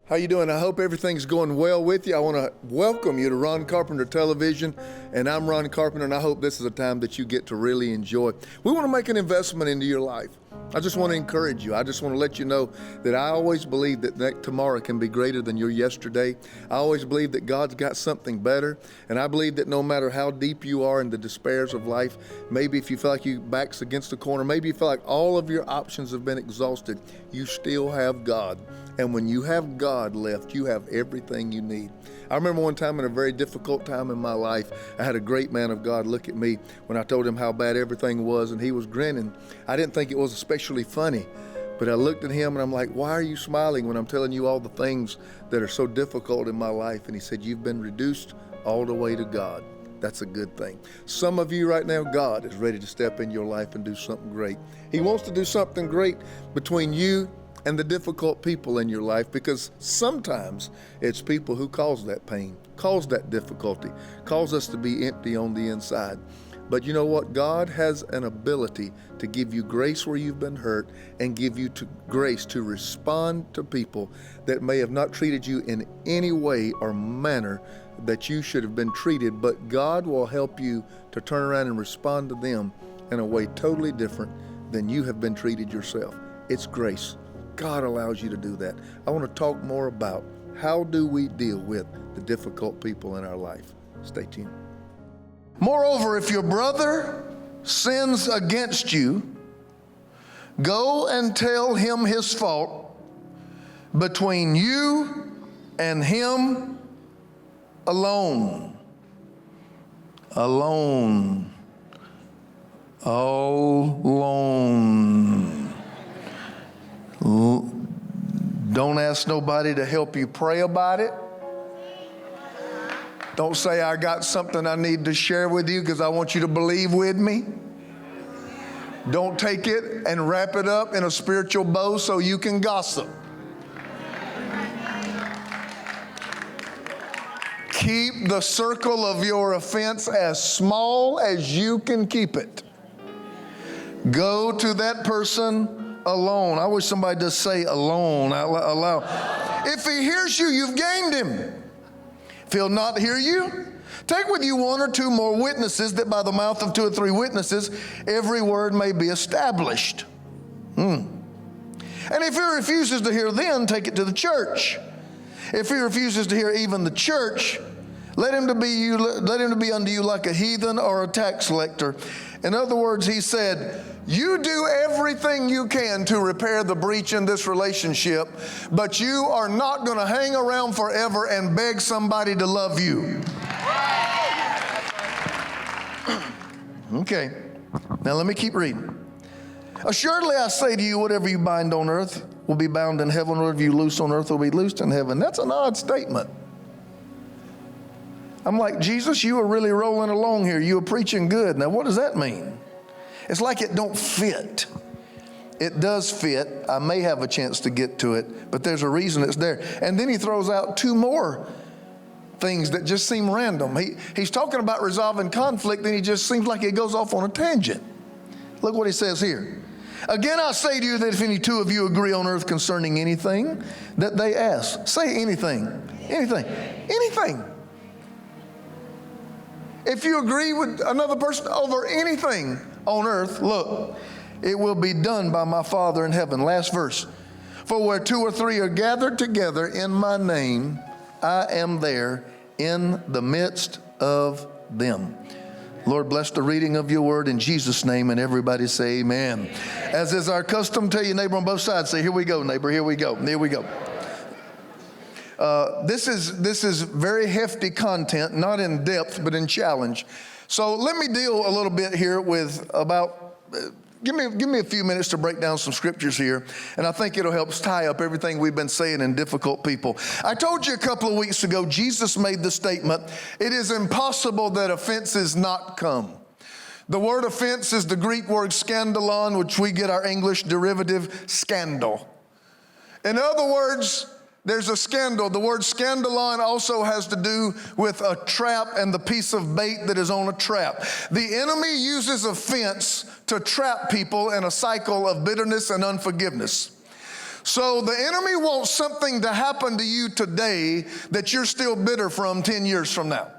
How you doing? I hope everything's going well with you. I want to welcome you to Ron Carpenter Television, and I'm Ron Carpenter, and I hope this is a time that you get to really enjoy. We want to make an investment into your life. I just want to encourage you. I just want to let you know that I always believe that tomorrow can be greater than your yesterday. I always believe that God's got something better, and I believe that no matter how deep you are in the despairs of life, maybe if you feel like your back's against the corner, maybe you feel like all of your options have been exhausted, you still have God. And when you have God left, you have everything you need. I remember one time in a very difficult time in my life, I had a great man of God look at me when I told him how bad everything was, and he was grinning. I didn't think it was especially funny, but I looked at him and I'm like, why are you smiling when I'm telling you all the things that are so difficult in my life? And he said, you've been reduced all the way to God. That's a good thing. Some of you right now, God is ready to step in your life and do something great. He wants to do something great between you and the difficult people in your life, because sometimes it's people who cause that pain, cause that difficulty, cause us to be empty on the inside. But you know what? God has an ability to give you grace where you've been hurt and give you grace to respond to people that may have not treated you in any way or manner that you should have been treated, but God will help you to turn around and respond to them in a way totally different than you have been treated yourself. It's grace. God allows you to do that. I want to talk more about how do we deal with the difficult people in our life. Stay tuned. Moreover, if your brother sins against you, go and tell him his fault between you and him alone. Alone. Alone. Don't ask nobody to help you pray about it. Don't say, I got something I need to share with you because I want you to believe with me. Don't take it and wrap it up in a spiritual bow so you can gossip. Keep the circle of your offense as small as you can keep it. Go to that person alone. I wish somebody just say alone out loud. If he hears you, you've gained him. If he'll not hear you, take with you one or two more witnesses, that by the mouth of two or three witnesses every word may be established. And if he refuses to hear them, take it to the church. If he refuses to hear even the church, let him to be unto you like a heathen or a tax collector. In other words, he said, you do everything you can to repair the breach in this relationship, but you are not going to hang around forever and beg somebody to love you. Okay, now let me keep reading. Assuredly I say to you, whatever you bind on earth will be bound in heaven, whatever you loose on earth will be loosed in heaven. That's an odd statement. I'm like, Jesus, you are really rolling along here. You are preaching good. Now, what does that mean? It's like it don't fit. It does fit. I may have a chance to get to it, but there's a reason it's there. And then he throws out two more things that just seem random. He's talking about resolving conflict, and he just seems like he goes off on a tangent. Look what he says here. Again, I say to you that if any two of you agree on earth concerning anything that they ask, say anything, anything, anything. If you agree with another person over anything on earth, look, it will be done by my Father in heaven. Last verse. For where two or three are gathered together in my name, I am there in the midst of them. Lord, bless the reading of your word in Jesus' name, and everybody say amen. As is our custom, tell your neighbor on both sides, say, here we go, neighbor, here we go, here we go. This is very hefty content, not in depth, but in challenge. So let me deal a little bit here with give me a few minutes to break down some scriptures here, and I think it'll help tie up everything we've been saying in difficult people. I told you a couple of weeks ago, Jesus made the statement, it is impossible that offenses not come. The word offense is the Greek word scandalon, which we get our English derivative scandal. In other words, there's a scandal. The word scandalon also has to do with a trap and the piece of bait that is on a trap. The enemy uses offense to trap people in a cycle of bitterness and unforgiveness. So the enemy wants something to happen to you today that you're still bitter from 10 years from now.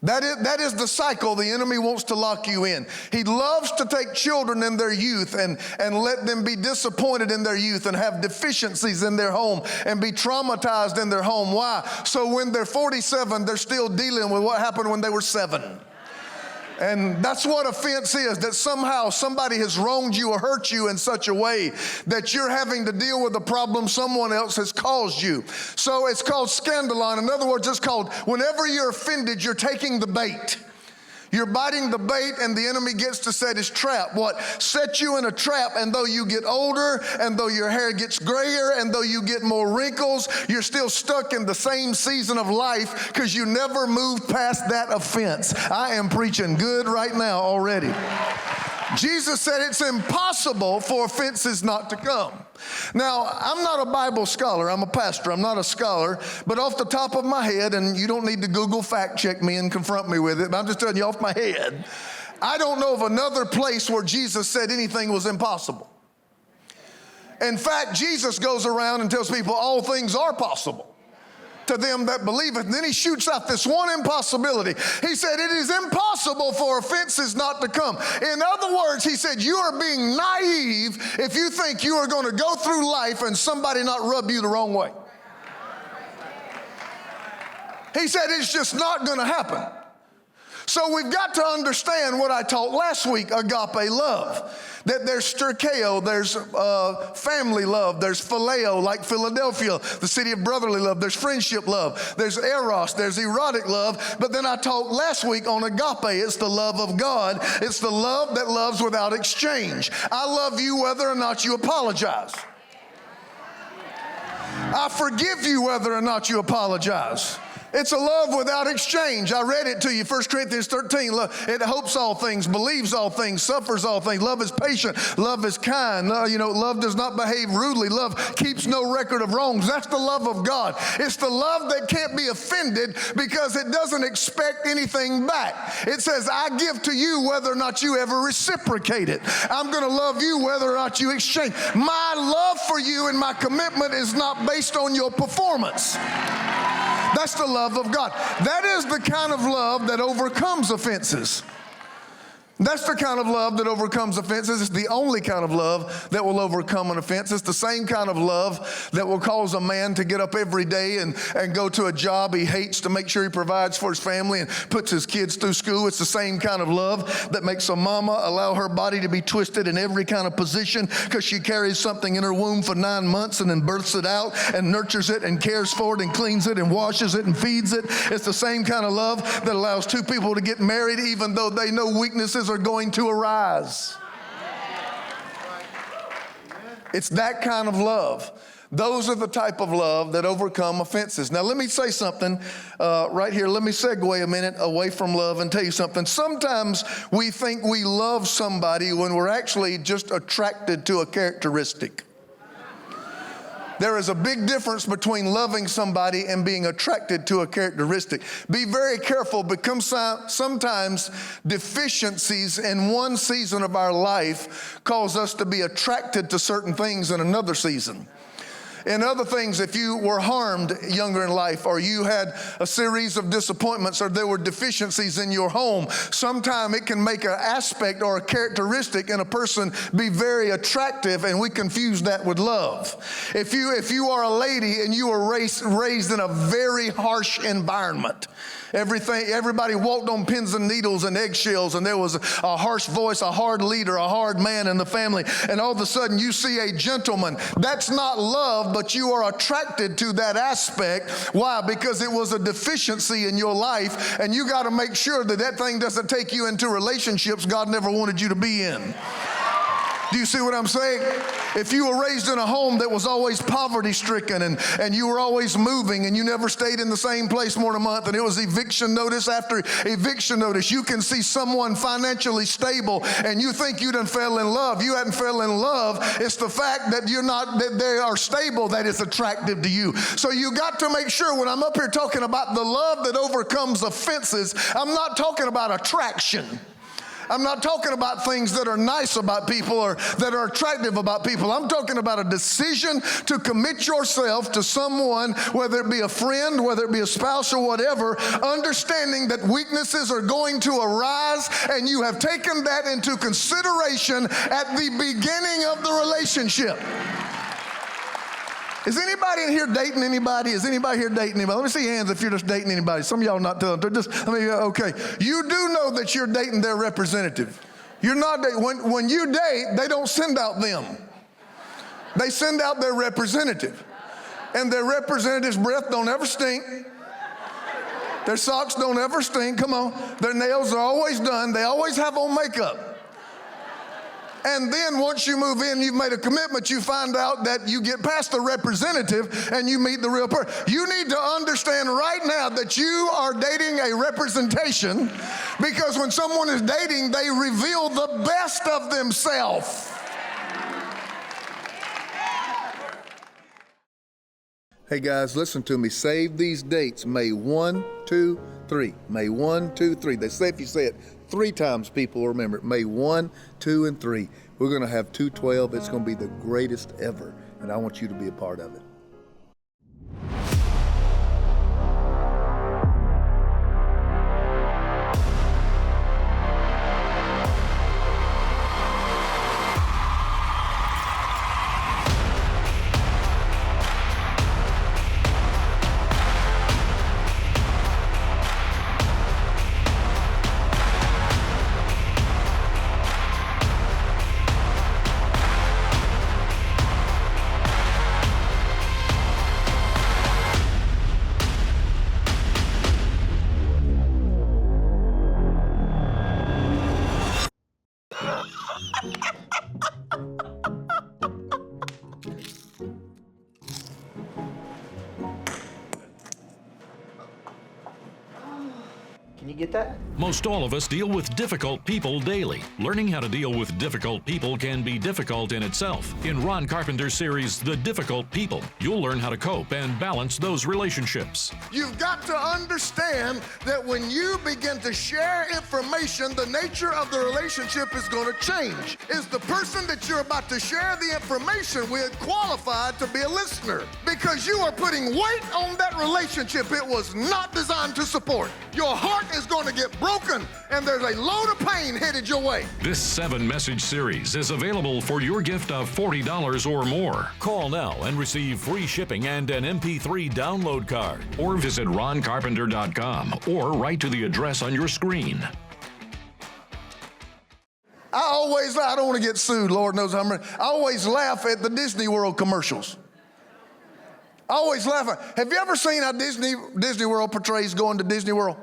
That is the cycle the enemy wants to lock you in. He loves to take children in their youth and let them be disappointed in their youth and have deficiencies in their home and be traumatized in their home. Why? So when they're 47, they're still dealing with what happened when they were 7. And that's what offense is, that somehow somebody has wronged you or hurt you in such a way that you're having to deal with a problem someone else has caused you. So it's called scandalon. In other words, it's called whenever you're offended, you're taking the bait. You're biting the bait and the enemy gets to set his trap. What? Set you in a trap, and though you get older, and though your hair gets grayer, and though you get more wrinkles, you're still stuck in the same season of life because you never moved past that offense. I am preaching good right now already. Jesus said it's impossible for offenses not to come. Now, I'm not a Bible scholar. I'm a pastor. I'm not a scholar. But off the top of my head, and you don't need to Google fact check me and confront me with it, but I'm just telling you off my head, I don't know of another place where Jesus said anything was impossible. In fact, Jesus goes around and tells people all things are possible to them that believe it. And then he shoots out this one impossibility. He said, it is impossible for offenses not to come. In other words, he said, you are being naive if you think you are going to go through life and somebody not rub you the wrong way. He said, it's just not going to happen. So we've got to understand what I taught last week, agape love. That there's sterkeo, there's family love, there's phileo, like Philadelphia, the city of brotherly love, there's friendship love, there's eros, there's erotic love. But then I taught last week on agape, it's the love of God. It's the love that loves without exchange. I love you whether or not you apologize. I forgive you whether or not you apologize. It's a love without exchange. I read it to you, 1 Corinthians 13. It hopes all things, believes all things, suffers all things. Love is patient. Love is kind. Love does not behave rudely. Love keeps no record of wrongs. That's the love of God. It's the love that can't be offended because it doesn't expect anything back. It says, I give to you whether or not you ever reciprocate it. I'm going to love you whether or not you exchange. My love for you and my commitment is not based on your performance. That's the love of God. That is the kind of love that overcomes offenses. That's the kind of love that overcomes offenses. It's the only kind of love that will overcome an offense. It's the same kind of love that will cause a man to get up every day and go to a job he hates to make sure he provides for his family and puts his kids through school. It's the same kind of love that makes a mama allow her body to be twisted in every kind of position because she carries something in her womb for 9 months and then births it out and nurtures it and cares for it and cleans it and washes it and feeds it. It's the same kind of love that allows two people to get married even though they know weaknesses are going to arise. It's that kind of love. Those are the type of love that overcome offenses. Now let me say something right here. Let me segue a minute away from love and tell you something. Sometimes we think we love somebody when we're actually just attracted to a characteristic. There is a big difference between loving somebody and being attracted to a characteristic. Be very careful because sometimes deficiencies in one season of our life cause us to be attracted to certain things in another season. In other things, if you were harmed younger in life or you had a series of disappointments or there were deficiencies in your home, sometime it can make an aspect or a characteristic in a person be very attractive, and we confuse that with love. If you are a lady and you were raised in a very harsh environment, everybody walked on pins and needles and eggshells, and there was a harsh voice, a hard leader, a hard man in the family, and all of a sudden you see a gentleman. That's not love, but you are attracted to that aspect. Why? Because it was a deficiency in your life, and you got to make sure that that thing doesn't take you into relationships God never wanted you to be in. Do you see what I'm saying? If you were raised in a home that was always poverty-stricken and you were always moving and you never stayed in the same place more than a month and it was eviction notice after eviction notice, you can see someone financially stable and you think you done fell in love. You hadn't fell in love. It's the fact that that they are stable that is attractive to you. So you got to make sure when I'm up here talking about the love that overcomes offenses, I'm not talking about attraction. I'm not talking about things that are nice about people or that are attractive about people. I'm talking about a decision to commit yourself to someone, whether it be a friend, whether it be a spouse or whatever, understanding that weaknesses are going to arise, and you have taken that into consideration at the beginning of the relationship. Is anybody in here dating anybody? Is anybody here dating anybody? Let me see your hands if you're just dating anybody. Some of y'all not telling. Okay. You do know that you're dating their representative. You're not dating. When you date, they don't send out them. They send out their representative. And their representative's breath don't ever stink. Their socks don't ever stink. Come on. Their nails are always done. They always have on makeup. And then once you move in, you've made a commitment, you find out that you get past the representative and you meet the real person. You need to understand right now that you are dating a representation, because when someone is dating, they reveal the best of themselves. Hey guys, listen to me. Save these dates. May 1, 2, 3. May 1, 2, 3. They say if you say it 3 times, people will remember it. May 1, 2, and 3. We're going to have 212. It's going to be the greatest ever, and I want you to be a part of it. Can you get that? Most all of us deal with difficult people daily. Learning how to deal with difficult people can be difficult in itself. In Ron Carpenter's series, The Difficult People, you'll learn how to cope and balance those relationships. You've got to understand that when you begin to share information, the nature of the relationship is going to change. Is the person that you're about to share the information with qualified to be a listener? Because you are putting weight on that relationship it was not designed to support. Your heart is going to get broken, and there's a load of pain headed your way. This 7-message series is available for your gift of $40 or more. Call now and receive free shipping and an MP3 download card. Or visit roncarpenter.com or write to the address on your screen. I don't want to get sued, Lord knows I always laugh at the Disney World commercials. I always laugh at. Have you ever seen how Disney World portrays going to Disney World?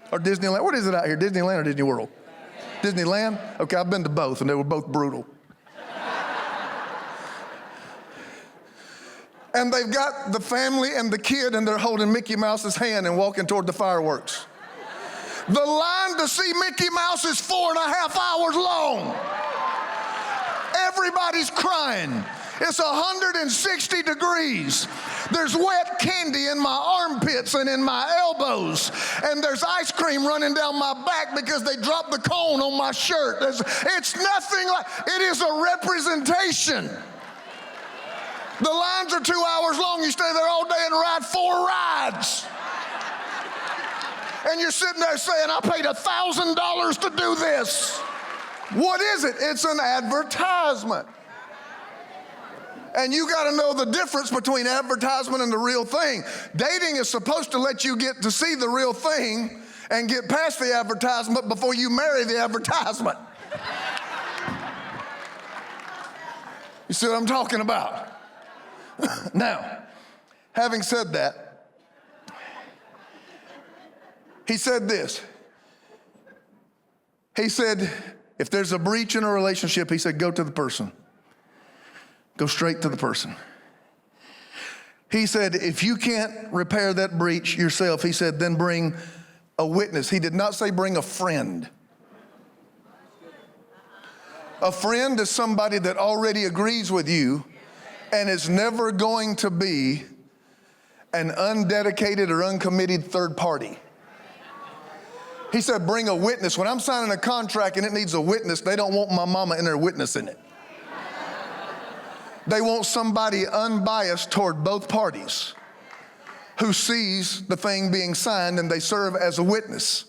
Or Disneyland? What is it out here, Disneyland or Disney World? Disneyland? Okay, I've been to both, and they were both brutal. And they've got the family and the kid, and they're holding Mickey Mouse's hand and walking toward the fireworks. The line to see Mickey Mouse is 4.5 hours long. Everybody's crying. It's 160 degrees. There's wet candy in my armpits and in my elbows. And there's ice cream running down my back because they dropped the cone on my shirt. It's nothing like, it is a representation. The lines are 2 hours long. You stay there all day and ride 4 rides. And you're sitting there saying, I paid $1,000 to do this. What is it? It's an advertisement. And you got to know the difference between advertisement and the real thing. Dating is supposed to let you get to see the real thing and get past the advertisement before you marry the advertisement. You see what I'm talking about? Now, having said that, he said this. He said, if there's a breach in a relationship, he said, go to the person. Go straight to the person. He said, if you can't repair that breach yourself, he said, then bring a witness. He did not say bring a friend. A friend is somebody that already agrees with you and is never going to be an undedicated or uncommitted third party. He said, bring a witness. When I'm signing a contract and it needs a witness, they don't want my mama in there witnessing it. They want somebody unbiased toward both parties who sees the thing being signed and they serve as a witness.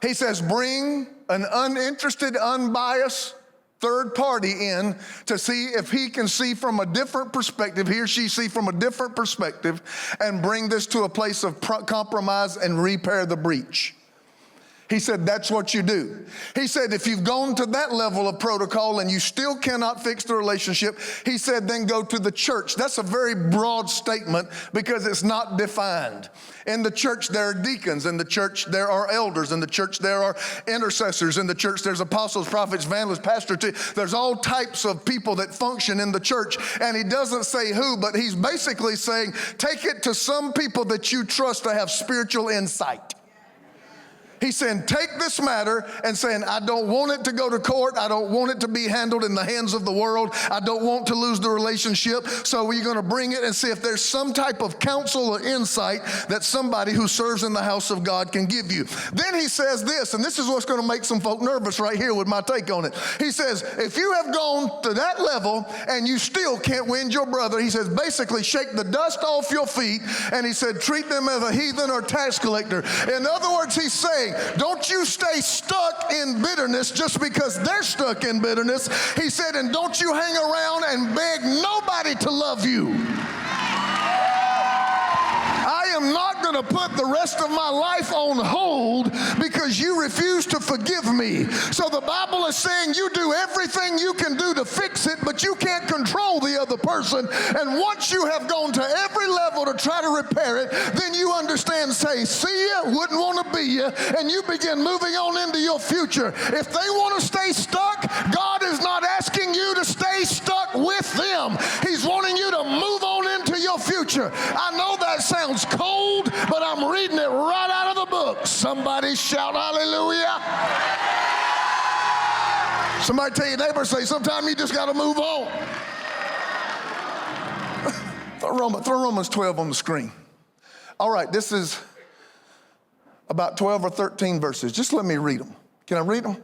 He says, bring an uninterested, unbiased third party in to see if he can see from a different perspective, he or she see from a different perspective, and bring this to a place of compromise and repair the breach. He said, that's what you do. He said, if you've gone to that level of protocol and you still cannot fix the relationship, he said, then go to the church. That's a very broad statement because it's not defined. In the church, there are deacons. In the church, there are elders. In the church, there are intercessors. In the church, there's apostles, prophets, evangelists, pastors. There's all types of people that function in the church. And he doesn't say who, but he's basically saying, take it to some people that you trust to have spiritual insight. He's saying, take this matter and saying, I don't want it to go to court. I don't want it to be handled in the hands of the world. I don't want to lose the relationship. So we're going to bring it and see if there's some type of counsel or insight that somebody who serves in the house of God can give you. Then he says this, and this is what's going to make some folk nervous right here with my take on it. He says, if you have gone to that level and you still can't win your brother, he says, basically shake the dust off your feet. And he said, treat them as a heathen or tax collector. In other words, he's saying, don't you stay stuck in bitterness just because they're stuck in bitterness. He said, and don't you hang around and beg nobody to love you. I am not going to put the rest of my life on hold because you refuse to forgive me. So the Bible is saying you do everything you can do to fix it, but you can't control the other person. And once you have gone to every level to try to repair it, then you understand, say, see ya, wouldn't want to be ya, and you begin moving on into your future. If they want to stay stuck, God is not asking you to stay stuck with them. He's wanting you to move on into your future. I know that sounds cold, but I'm reading it right out of the book. Somebody shout hallelujah. Somebody tell your neighbor, say, sometimes you just got to move on. Throw Romans 12 on the screen. All right, this is about 12 or 13 verses. Just let me read them. Can I read them?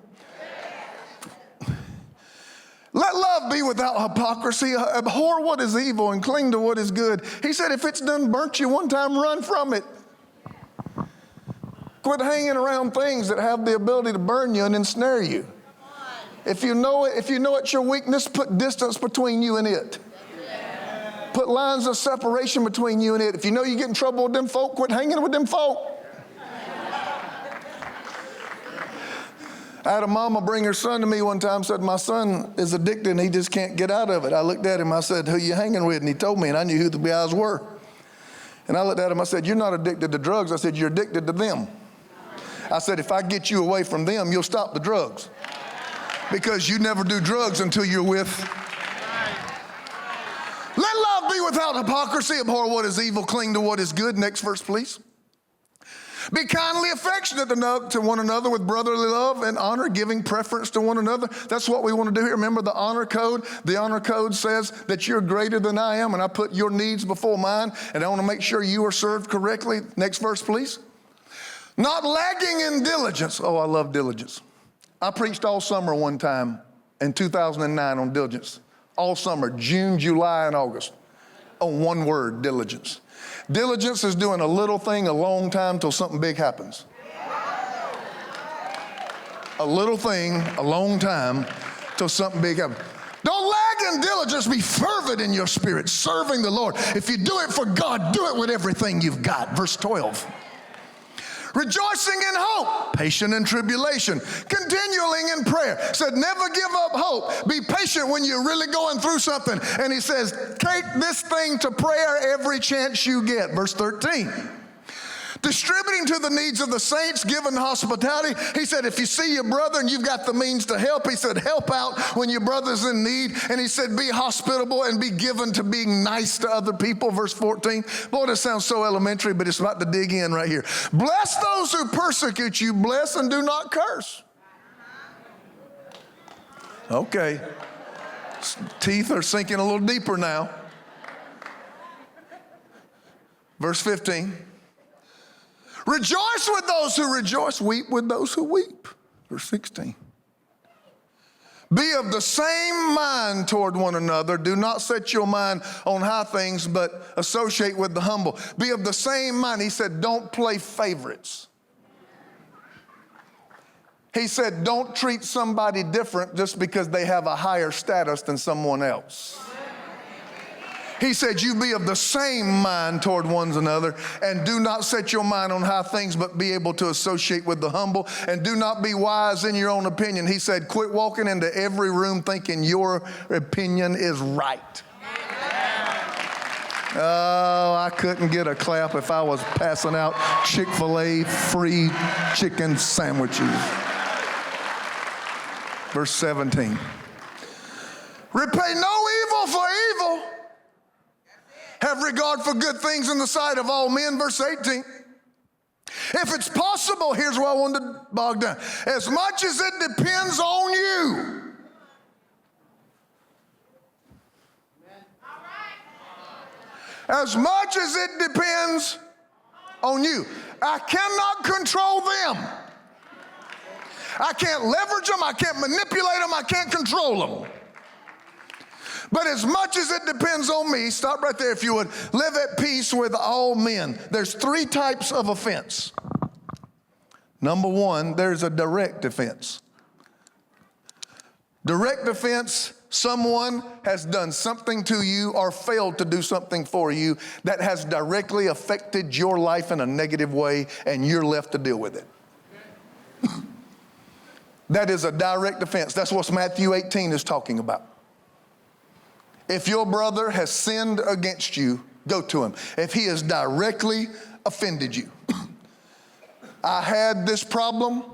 Let love be without hypocrisy. Abhor what is evil and cling to what is good. He said, if it's done burnt you one time, run from it. Quit hanging around things that have the ability to burn you and ensnare you. If you know it's your weakness, put distance between you and it. Put lines of separation between you and it. If you know you get in trouble with them folk, quit hanging with them folk. I had a mama bring her son to me one time, said, my son is addicted and he just can't get out of it. I looked at him, I said, who you hanging with? And he told me, and I knew who the guys were. And I looked at him, I said, you're not addicted to drugs. I said, you're addicted to them. I said, if I get you away from them, you'll stop the drugs. Because you never do drugs until you're with. Let love be without hypocrisy. Abhor what is evil, cling to what is good. Next verse, please. Be kindly affectionate to one another with brotherly love and honor, giving preference to one another. That's what we want to do here. Remember the honor code? The honor code says that you're greater than I am, and I put your needs before mine, and I want to make sure you are served correctly. Next verse, please. Not lagging in diligence. Oh, I love diligence. I preached all summer one time in 2009 on diligence. All summer, June, July, and August, on one word, diligence. Diligence is doing a little thing a long time till something big happens. A little thing a long time till something big happens. Don't lag in diligence. Be fervent in your spirit, serving the Lord. If you do it for God, do it with everything you've got. Verse 12. Rejoicing in hope, patient in tribulation, continuing in prayer. Said never give up hope. Be patient when you're really going through something. And he says, take this thing to prayer every chance you get. Verse 13. Distributing to the needs of the saints, giving hospitality. He said, if you see your brother and you've got the means to help, he said, help out when your brother's in need. And he said, be hospitable and be given to being nice to other people. Verse 14. Boy, this sounds so elementary, but it's about to dig in right here. Bless those who persecute you. Bless and do not curse. Okay. Teeth are sinking a little deeper now. Verse 15. Rejoice with those who rejoice, weep with those who weep. Verse 16. Be of the same mind toward one another. Do not set your mind on high things, but associate with the humble. Be of the same mind. He said, don't play favorites. He said, don't treat somebody different just because they have a higher status than someone else. He said, you be of the same mind toward one another, and do not set your mind on high things, but be able to associate with the humble, and do not be wise in your own opinion. He said, quit walking into every room thinking your opinion is right. Oh, I couldn't get a clap if I was passing out Chick-fil-A free chicken sandwiches. Verse 17. Repay no evil for evil. Have regard for good things in the sight of all men. Verse 18. If it's possible, here's where I wanted to bog down. As much as it depends on you. As much as it depends on you. I cannot control them. I can't leverage them. I can't manipulate them. I can't control them. But as much as it depends on me, stop right there if you would, live at peace with all men. There's three types of offense. Number one, there's a direct offense. Direct offense, someone has done something to you or failed to do something for you that has directly affected your life in a negative way, and you're left to deal with it. That is a direct offense. That's what Matthew 18 is talking about. If your brother has sinned against you, go to him. If he has directly offended you. I had this problem.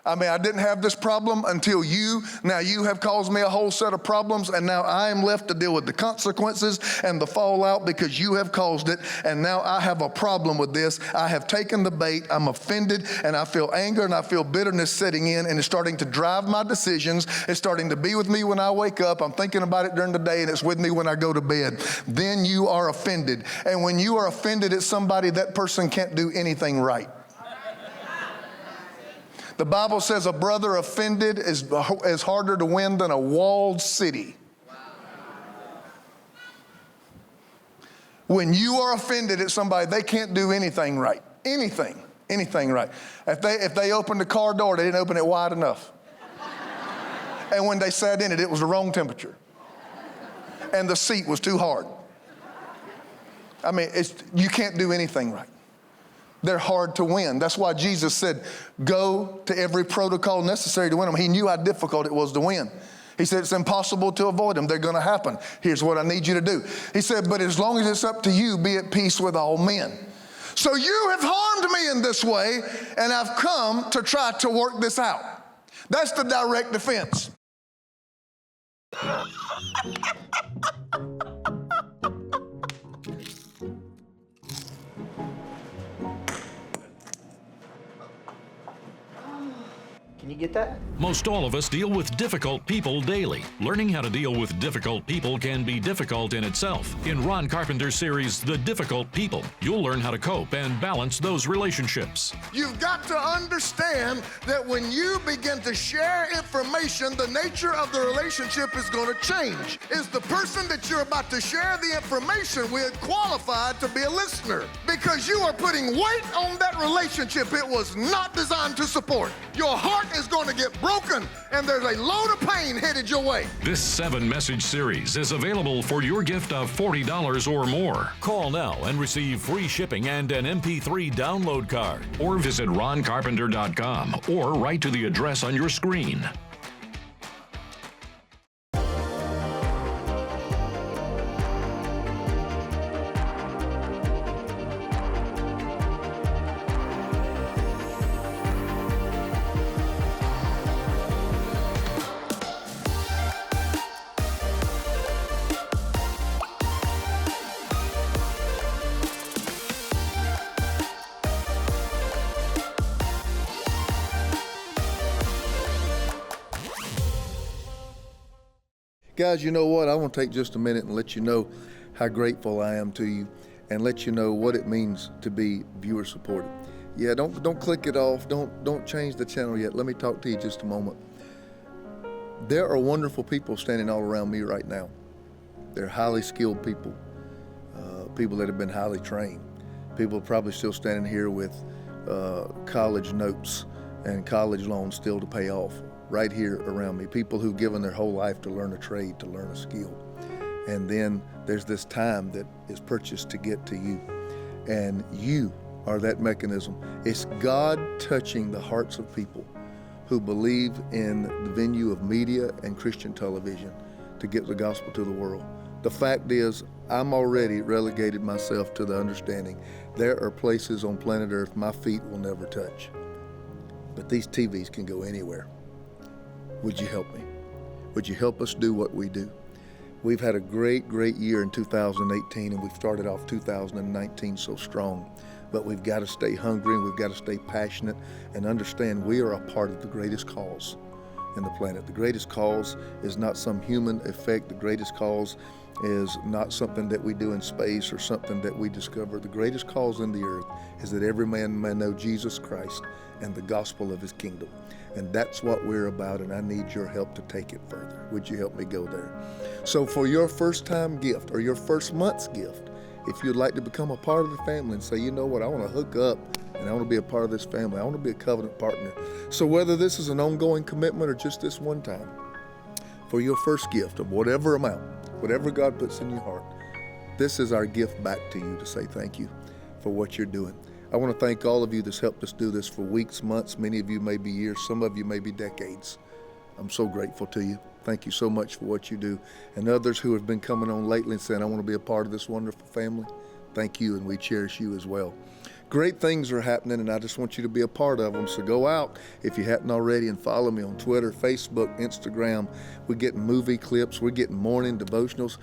I didn't have this problem until you. Now you have caused me a whole set of problems, and now I am left to deal with the consequences and the fallout because you have caused it, and now I have a problem with this. I have taken the bait. I'm offended, and I feel anger, and I feel bitterness setting in, and it's starting to drive my decisions. It's starting to be with me when I wake up. I'm thinking about it during the day, and it's with me when I go to bed. Then you are offended. And when you are offended at somebody, that person can't do anything right. The Bible says a brother offended is harder to win than a walled city. When you are offended at somebody, they can't do anything right. Anything right. If they opened the car door, they didn't open it wide enough. And when they sat in it, it was the wrong temperature. And the seat was too hard. You can't do anything right. They're hard to win. That's why Jesus said, go to every protocol necessary to win them. He knew how difficult it was to win. He said, it's impossible to avoid them. They're going to happen. Here's what I need you to do. He said, but as long as it's up to you, be at peace with all men. So you have harmed me in this way, and I've come to try to work this out. That's the direct defense. Can you get that? Most all of us deal with difficult people daily. Learning how to deal with difficult people can be difficult in itself. In Ron Carpenter's series, The Difficult People, you'll learn how to cope and balance those relationships. You've got to understand that when you begin to share information, the nature of the relationship is going to change. Is the person that you're about to share the information with qualified to be a listener? Because you are putting weight on that relationship it was not designed to support. Your heart is going to get broken, and there's a load of pain headed your way. This 7-message series is available for your gift of $40 or more. Call now and receive free shipping and an MP3 download card. Or visit roncarpenter.com or write to the address on your screen. Guys, you know what? I want to take just a minute and let you know how grateful I am to you and let you know what it means to be viewer supported. Yeah, don't click it off. Don't change the channel yet. Let me talk to you just a moment. There are wonderful people standing all around me right now. They're highly skilled people, people that have been highly trained. People probably still standing here with college notes and college loans still to pay off right here around me. People who've given their whole life to learn a trade, to learn a skill. And then there's this time that is purchased to get to you. And you are that mechanism. It's God touching the hearts of people who believe in the venue of media and Christian television to get the gospel to the world. The fact is, I'm already relegated myself to the understanding there are places on planet Earth my feet will never touch. But these TVs can go anywhere. Would you help me? Would you help us do what we do? We've had a great year in 2018, and we've started off 2019 so strong. But we've got to stay hungry, and we've got to stay passionate and understand we are a part of the greatest cause in the planet. The greatest cause is not some human effect. The greatest cause is not something that we do in space or something that we discover. The greatest cause in the earth is that every man may know Jesus Christ and the gospel of his kingdom. And that's what we're about, and I need your help to take it further. Would you help me go there? So for your first time gift or your first month's gift, if you'd like to become a part of the family and say, you know what, I want to hook up and I want to be a part of this family. I want to be a covenant partner. So whether this is an ongoing commitment or just this one time, for your first gift of whatever amount, whatever God puts in your heart, this is our gift back to you to say thank you for what you're doing. I want to thank all of you that's helped us do this for weeks, months. Many of you may be years, some of you may be decades. I'm so grateful to you. Thank you so much for what you do. And others who have been coming on lately and saying, I want to be a part of this wonderful family, thank you, and we cherish you as well. Great things are happening, and I just want you to be a part of them. So go out, if you hadn't already, and follow me on Twitter, Facebook, Instagram. We're getting movie clips. We're getting morning devotionals.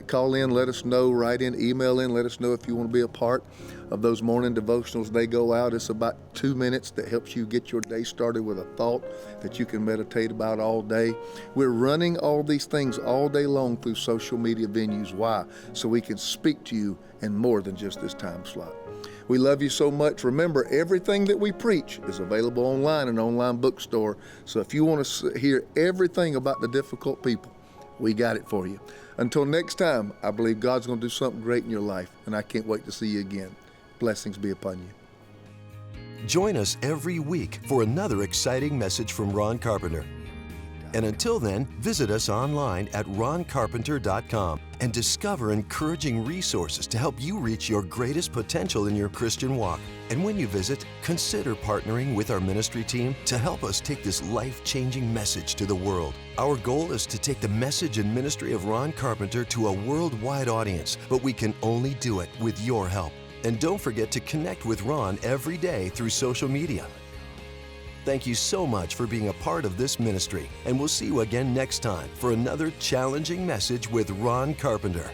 Call in, let us know, write in, email in, let us know if you want to be a part of those morning devotionals. They go out. It's about 2 minutes that helps you get your day started with a thought that you can meditate about all day. We're running all these things all day long through social media venues. Why? So we can speak to you in more than just this time slot. We love you so much. Remember, everything that we preach is available online in an online bookstore. So if you want to hear everything about the difficult people, we got it for you. Until next time, I believe God's going to do something great in your life, and I can't wait to see you again. Blessings be upon you. Join us every week for another exciting message from Ron Carpenter. And until then, visit us online at roncarpenter.com and discover encouraging resources to help you reach your greatest potential in your Christian walk. And when you visit, consider partnering with our ministry team to help us take this life-changing message to the world. Our goal is to take the message and ministry of Ron Carpenter to a worldwide audience, but we can only do it with your help. And don't forget to connect with Ron every day through social media. Thank you so much for being a part of this ministry, and we'll see you again next time for another challenging message with Ron Carpenter.